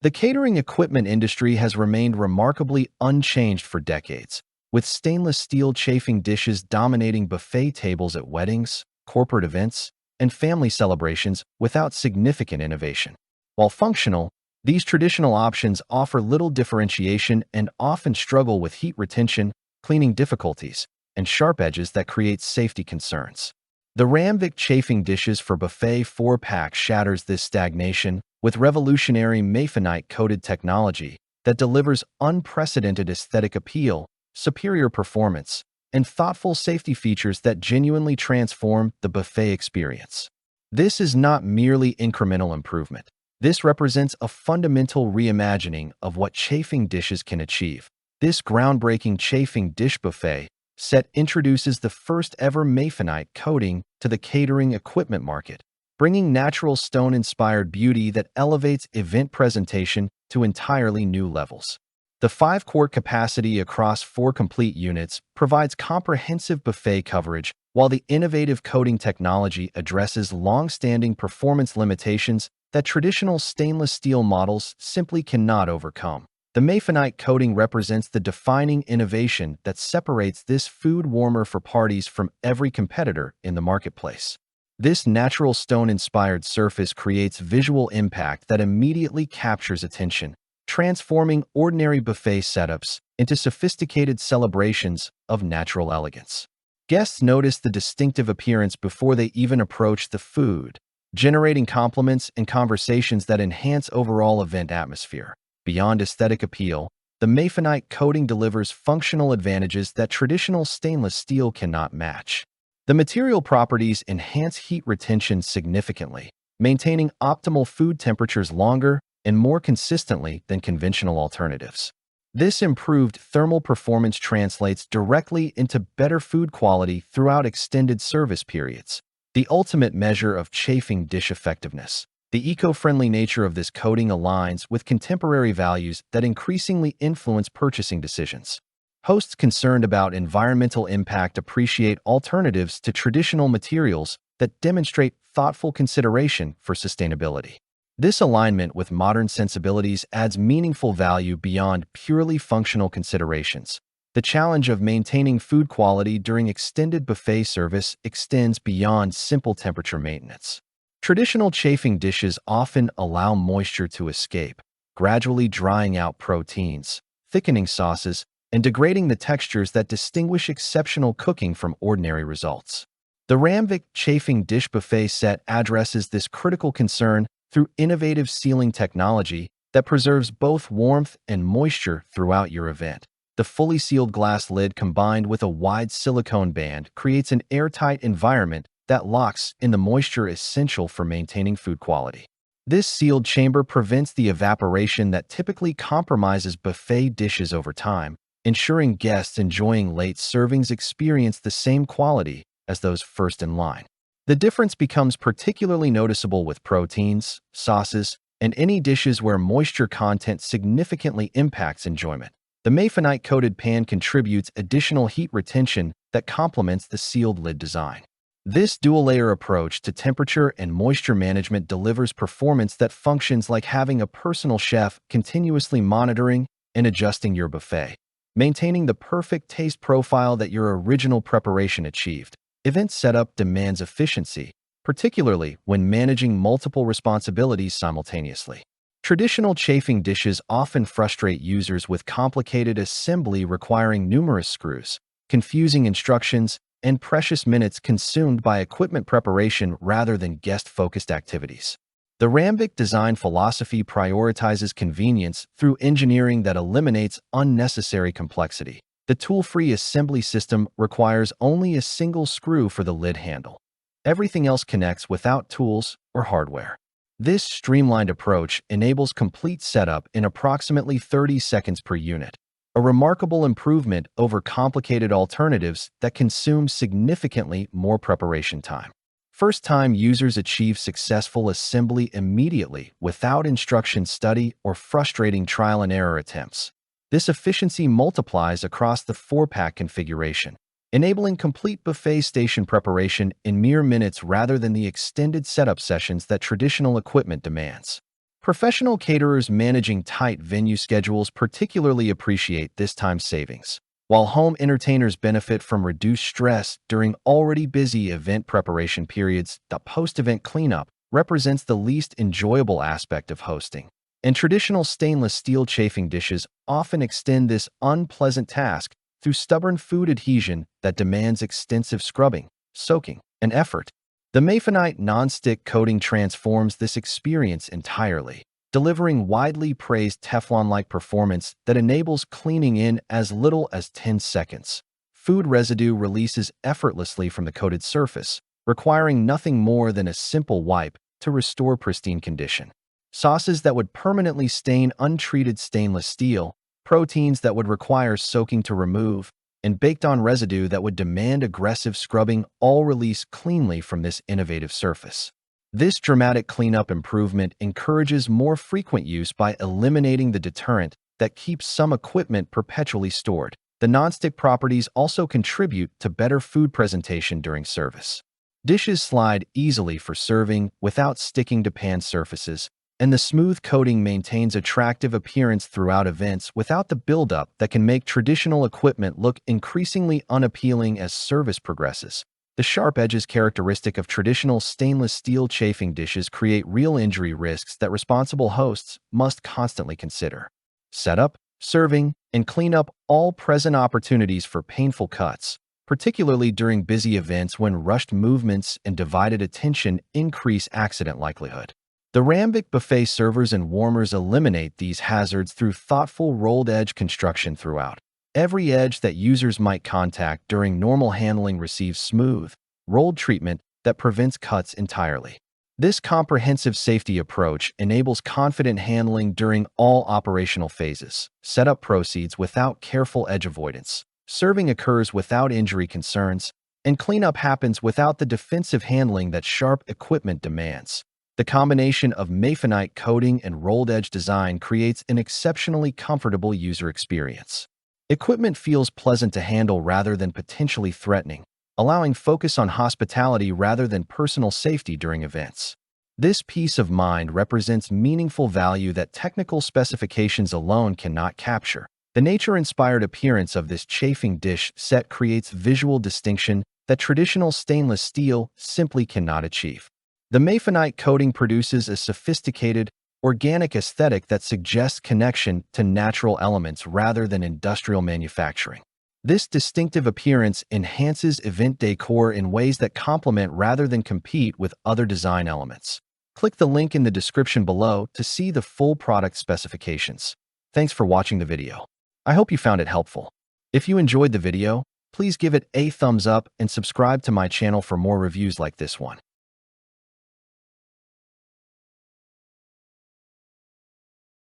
The catering equipment industry has remained remarkably unchanged for decades, with stainless steel chafing dishes dominating buffet tables at weddings, corporate events, and family celebrations without significant innovation. While functional, these traditional options offer little differentiation and often struggle with heat retention, cleaning difficulties, and sharp edges that create safety concerns. The Ramvic Chafing Dishes for Buffet 4-pack shatters this stagnation with revolutionary Maifanite-Coated technology that delivers unprecedented aesthetic appeal, superior performance, and thoughtful safety features that genuinely transform the buffet experience. This is not merely incremental improvement. This represents a fundamental reimagining of what chafing dishes can achieve. This groundbreaking chafing dish buffet set introduces the first-ever Maifanite coating to the catering equipment market, bringing natural stone-inspired beauty that elevates event presentation to entirely new levels. The 5-quart capacity across 4 complete units provides comprehensive buffet coverage, while the innovative coating technology addresses long-standing performance limitations that traditional stainless steel models simply cannot overcome. The Maifanite coating represents the defining innovation that separates this food warmer for parties from every competitor in the marketplace. This natural stone-inspired surface creates visual impact that immediately captures attention, transforming ordinary buffet setups into sophisticated celebrations of natural elegance. Guests notice the distinctive appearance before they even approach the food, generating compliments and conversations that enhance overall event atmosphere. Beyond aesthetic appeal, the Maifanite coating delivers functional advantages that traditional stainless steel cannot match. The material properties enhance heat retention significantly, maintaining optimal food temperatures longer and more consistently than conventional alternatives. This improved thermal performance translates directly into better food quality throughout extended service periods, the ultimate measure of chafing dish effectiveness. The eco-friendly nature of this coating aligns with contemporary values that increasingly influence purchasing decisions. Hosts concerned about environmental impact appreciate alternatives to traditional materials that demonstrate thoughtful consideration for sustainability. This alignment with modern sensibilities adds meaningful value beyond purely functional considerations. The challenge of maintaining food quality during extended buffet service extends beyond simple temperature maintenance. Traditional chafing dishes often allow moisture to escape, gradually drying out proteins, thickening sauces, and degrading the textures that distinguish exceptional cooking from ordinary results. The Ramvic Chafing Dish Buffet set addresses this critical concern through innovative sealing technology that preserves both warmth and moisture throughout your event. The fully sealed glass lid combined with a wide silicone band creates an airtight environment that locks in the moisture essential for maintaining food quality. This sealed chamber prevents the evaporation that typically compromises buffet dishes over time, ensuring guests enjoying late servings experience the same quality as those first in line. The difference becomes particularly noticeable with proteins, sauces, and any dishes where moisture content significantly impacts enjoyment. The Maifanite-coated pan contributes additional heat retention that complements the sealed lid design. This dual-layer approach to temperature and moisture management delivers performance that functions like having a personal chef continuously monitoring and adjusting your buffet, maintaining the perfect taste profile that your original preparation achieved. Event setup demands efficiency, particularly when managing multiple responsibilities simultaneously. Traditional chafing dishes often frustrate users with complicated assembly requiring numerous screws, confusing instructions, and precious minutes consumed by equipment preparation rather than guest-focused activities. The Ramvic design philosophy prioritizes convenience through engineering that eliminates unnecessary complexity. The tool-free assembly system requires only a single screw for the lid handle. Everything else connects without tools or hardware. This streamlined approach enables complete setup in approximately 30 seconds per unit, a remarkable improvement over complicated alternatives that consume significantly more preparation time. First-time users achieve successful assembly immediately without instruction study or frustrating trial-and-error attempts. This efficiency multiplies across the 4-pack configuration, enabling complete buffet station preparation in mere minutes rather than the extended setup sessions that traditional equipment demands. Professional caterers managing tight venue schedules particularly appreciate this time savings, while home entertainers benefit from reduced stress during already busy event preparation periods. The post-event cleanup represents the least enjoyable aspect of hosting, and traditional stainless steel chafing dishes often extend this unpleasant task through stubborn food adhesion that demands extensive scrubbing, soaking, and effort. The Maifanite non-stick coating transforms this experience entirely, delivering widely praised Teflon-like performance that enables cleaning in as little as 10 seconds. Food residue releases effortlessly from the coated surface, requiring nothing more than a simple wipe to restore pristine condition. Sauces that would permanently stain untreated stainless steel, proteins that would require soaking to remove, and baked-on residue that would demand aggressive scrubbing all release cleanly from this innovative surface. This dramatic cleanup improvement encourages more frequent use by eliminating the deterrent that keeps some equipment perpetually stored. The nonstick properties also contribute to better food presentation during service. Dishes slide easily for serving without sticking to pan surfaces, and the smooth coating maintains attractive appearance throughout events without the buildup that can make traditional equipment look increasingly unappealing as service progresses. The sharp edges characteristic of traditional stainless steel chafing dishes create real injury risks that responsible hosts must constantly consider. Setup, serving, and cleanup all present opportunities for painful cuts, particularly during busy events when rushed movements and divided attention increase accident likelihood. The Ramvic buffet servers and warmers eliminate these hazards through thoughtful rolled edge construction throughout. Every edge that users might contact during normal handling receives smooth, rolled treatment that prevents cuts entirely. This comprehensive safety approach enables confident handling during all operational phases. Setup proceeds without careful edge avoidance. Serving occurs without injury concerns, and cleanup happens without the defensive handling that sharp equipment demands. The combination of Maifanite coating and rolled edge design creates an exceptionally comfortable user experience. Equipment feels pleasant to handle rather than potentially threatening, allowing focus on hospitality rather than personal safety during events. This peace of mind represents meaningful value that technical specifications alone cannot capture. The nature-inspired appearance of this chafing dish set creates visual distinction that traditional stainless steel simply cannot achieve. The Maifanite coating produces a sophisticated, organic aesthetic that suggests connection to natural elements rather than industrial manufacturing. This distinctive appearance enhances event decor in ways that complement rather than compete with other design elements. Click the link in the description below to see the full product specifications. Thanks for watching the video. I hope you found it helpful. If you enjoyed the video, please give it a thumbs up and subscribe to my channel for more reviews like this one.